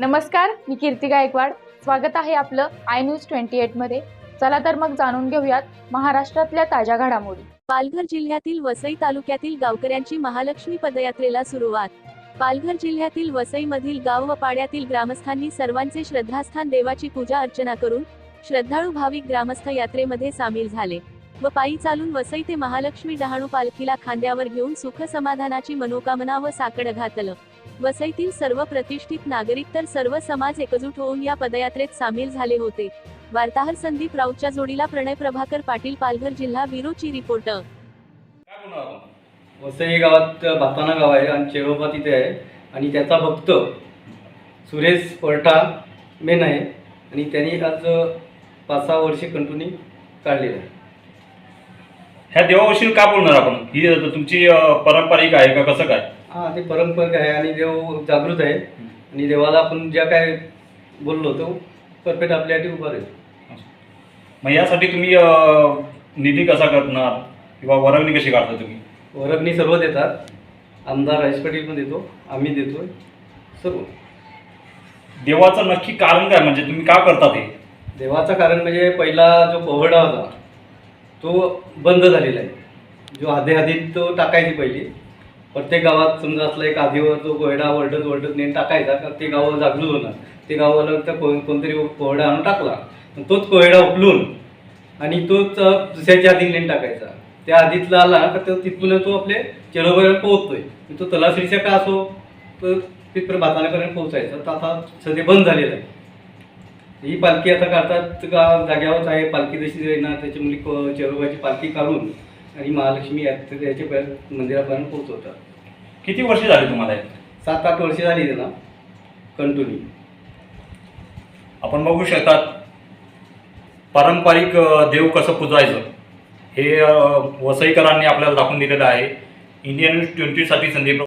नमस्कार, मी कीर्ती गायकवाड. स्वागत आहे आपलं आय न्यूज 28 मध्ये. चला तर मग जाणून घेऊयात महाराष्ट्रातल्या ताज्या घडामोडी. पालघर जिल्ह्यातील वसई तालुक्यातील गावकऱ्यांची महालक्ष्मी पदयात्रेला सुरुवात. पालघर जिल्ह्यातील वसईमधील गाव व पाड्यातील ग्रामस्थांनी सर्वांचे श्रद्धास्थान देवाची पूजा अर्चना करून श्रद्धाळू भाविक ग्रामस्थ यात्रेमध्ये सामील झाले व पायी चालून वसई ते महालक्ष्मी डहाणू पालखीला खांद्यावर घेऊन सुख समाधानाची मनोकामना व साकडं घातलं. वसईतील सर्व प्रतिष्ठित नागरिक तर सर्व समाज एकजूट होऊन या पदयात्रेत सामील झाले होते. वार्ताहर संदीप राऊतच्या जोडीला प्रणय प्रभाकर पाटील, पालघर जिल्हा ब्युरोची रिपोर्टर. वसई गावात भाताना गाव आहे आणि चेरोबा तिथे आहे आणि त्याचा भक्त सुरेश परठा मेन आहे आणि त्यांनी आज 5-6 वर्षे कंटिन्यू काढलेलं आहे. ह्या देवाविषयी का बोलणार आपण? ही तुमची पारंपरिक आहे का कसं काय? हां, ते पारंपरिक आहे आणि देव जागृत आहे आणि देवाला आपण ज्या काय बोललो तो परफेक्ट आपल्यासाठी उभा राहील. मग यासाठी तुम्ही निधी कसा करणार किंवा वर्गणी कशी काढता तुम्ही? वर्गणी सर्व देतात. आमदार राजेश पाटील पण देतो, आम्ही देतो सर्व. देवाचं नक्की कारण काय, म्हणजे तुम्ही का करता ते? देवाचं कारण म्हणजे पहिला जो पोहडा होता तो बंद झालेला आहे. जो आधीत तो टाकायची पहिली प्रत्येक गावात समजा असला एक आधीवर जो कोयडा वरडत नेऊन टाकायचा का ते गाव जागृत होणार. ते गावाला तर कोणतरी कोयडा आणून टाकला, तोच कोयडा उचलून आणि तोच दुसऱ्याच्या आधी नेऊन टाकायचा. त्या आधीतला आला का तो तिथून तो आपले चेरोबापर्यंत पोहोचतोय. तो तलासरीच्या का असो तर तिथपर्यंत भाताण्यापर्यंत पोहोचायचा. तर आता सध्या बंद झालेलं आहे. ही पालखी आता काढतात जाग्यावरच आहे. पालखी जशी येणार त्याची मुली चेरोबाची पालखी काढून आणि महालक्ष्मी याच्या मंदिरापर्यंत पोहोचवतात. किती वर्ष झाली तुम्हाला? 7-8 वर्षे झाली त्याला कंटिन्यू. आपण बघू शकतात पारंपरिक देव कसं पूजायचं हे वसईकरांनी आपल्याला दाखवून दिलेलं आहे. इंडियन न्यूज 20 साठी संदीप